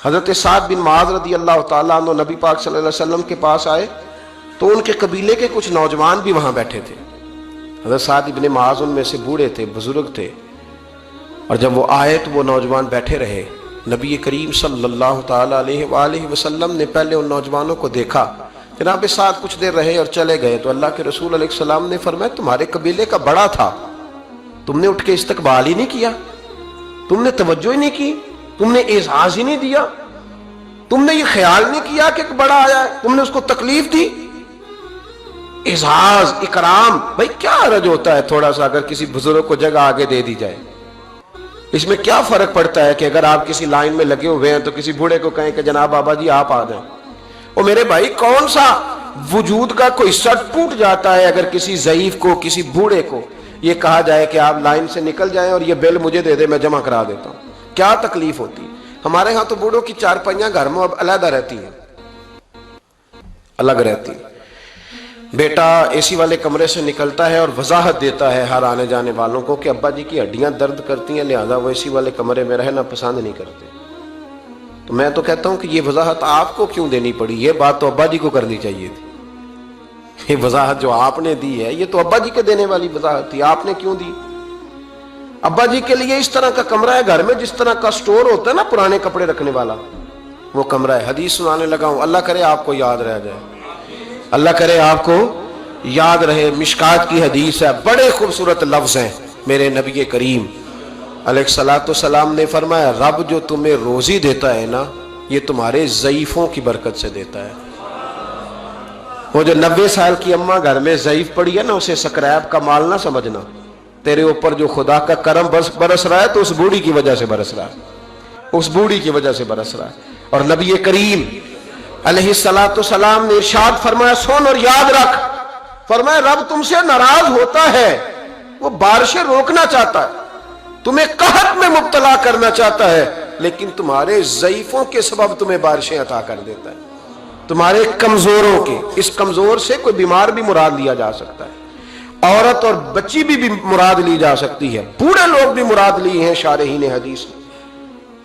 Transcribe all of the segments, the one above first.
حضرت سعد بن معاذ رضی اللہ تعالیٰ عنہ نبی پاک صلی اللہ علیہ وسلم کے پاس آئے تو ان کے قبیلے کے کچھ نوجوان بھی وہاں بیٹھے تھے. حضرت سعد بن معاذ ان میں سے بوڑھے تھے، بزرگ تھے، اور جب وہ آئے تو وہ نوجوان بیٹھے رہے. نبی کریم صلی اللہ تعالیٰ علیہ وآلہ وسلم نے پہلے ان نوجوانوں کو دیکھا. جناب سعد کچھ دیر رہے اور چلے گئے تو اللہ کے رسول علیہ السلام نے فرمایا تمہارے قبیلے کا بڑا تھا، تم نے اٹھ کے استقبال ہی نہیں کیا، تم نے توجہ ہی نہیں کی، تم نے اعزاز ہی نہیں دیا، تم نے یہ خیال نہیں کیا کہ ایک بڑا آیا ہے، تم نے اس کو تکلیف دی. اعزاز اکرام، بھائی کیا حرج ہوتا ہے تھوڑا سا اگر کسی بزرگ کو جگہ آگے دے دی جائے؟ اس میں کیا فرق پڑتا ہے کہ اگر آپ کسی لائن میں لگے ہوئے ہیں تو کسی بوڑھے کو کہیں کہ جناب بابا جی آپ آ جائیں. اور میرے بھائی کون سا وجود کا کوئی سٹ ٹوٹ جاتا ہے اگر کسی ضعیف کو، کسی بوڑھے کو یہ کہا جائے کہ آپ لائن سے نکل جائیں اور یہ بل مجھے دے دے میں جمع کرا دیتا ہوں؟ کیا تکلیف ہوتی ہے؟ ہمارے ہاں تو بوڑھوں کی چارپائیاں گھر میں اب علیحدہ رہتی ہیں، الگ رہتی ہیں. بیٹا اے سی والے کمرے سے نکلتا ہے اور وضاحت دیتا ہے ہر آنے جانے والوں کو کہ ابا جی کی ہڈیاں درد کرتی ہیں لہذا وہ اے سی والے کمرے میں رہنا پسند نہیں کرتے. تو میں تو کہتا ہوں کہ یہ وضاحت آپ کو کیوں دینی پڑی؟ یہ بات تو ابا جی کو کرنی چاہیے تھی. یہ وضاحت جو آپ نے دی ہے یہ تو ابا جی کے دینے والی وضاحت تھی، آپ نے کیوں دی؟ ابا جی کے لیے اس طرح کا کمرہ ہے گھر میں جس طرح کا سٹور ہوتا ہے نا پرانے کپڑے رکھنے والا، وہ کمرہ ہے. حدیث سنانے لگا ہوں، اللہ کرے آپ کو یاد رہ جائے، اللہ کرے آپ کو یاد رہے. مشکات کی حدیث ہے، بڑے خوبصورت لفظ ہیں. میرے نبی کریم علیہ الصلوۃ والسلام نے فرمایا رب جو تمہیں روزی دیتا ہے نا یہ تمہارے ضعیفوں کی برکت سے دیتا ہے. وہ جو 90 سال کی اماں گھر میں ضعیف پڑی ہے نا اسے سکریپ کا مال نہ سمجھنا. تیرے اوپر جو خدا کا کرم برس رہا ہے تو اس بوڑھی کی وجہ سے برس رہا ہے، اس بوڑھی کی وجہ سے برس رہا ہے. اور نبی کریم علیہ الصلوۃ والسلام نے ارشاد فرمایا سن اور یاد رکھ، فرمایا رب تم سے ناراض ہوتا ہے، وہ بارشیں روکنا چاہتا ہے، تمہیں قحط میں مبتلا کرنا چاہتا ہے، لیکن تمہارے ضعیفوں کے سبب تمہیں بارشیں عطا کر دیتا ہے، تمہارے کمزوروں کے. اس کمزور سے کوئی بیمار بھی مراد لیا جا سکتا ہے، عورت اور بچی بھی مراد لی جا سکتی ہے، بوڑھے لوگ بھی مراد لیے ہیں شارحین حدیث نے.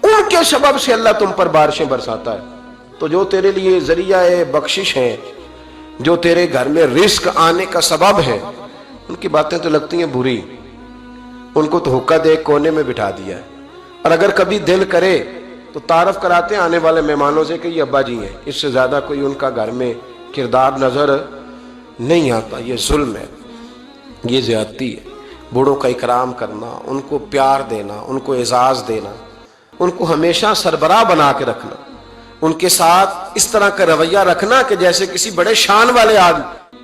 ان کے سبب سے اللہ تم پر بارشیں برساتا ہے. تو جو تیرے لیے ذریعہ بخشش ہیں، جو تیرے گھر میں رزق آنے کا سبب ہے، ان کی باتیں تو لگتی ہیں بری، ان کو تو حکا دے کونے میں بٹھا دیا ہے. اور اگر کبھی دل کرے تو تعارف کراتے ہیں آنے والے مہمانوں سے کہ یہ ابا جی ہیں، اس سے زیادہ کوئی ان کا گھر میں کردار نظر نہیں آتا. یہ ظلم ہے، یہ زیادتی ہے. بوڑھوں کا اکرام کرنا، ان کو پیار دینا، ان کو اعزاز دینا، ان کو ہمیشہ سربراہ بنا کے رکھنا، ان کے ساتھ اس طرح کا رویہ رکھنا کہ جیسے کسی بڑے شان والے آدمی.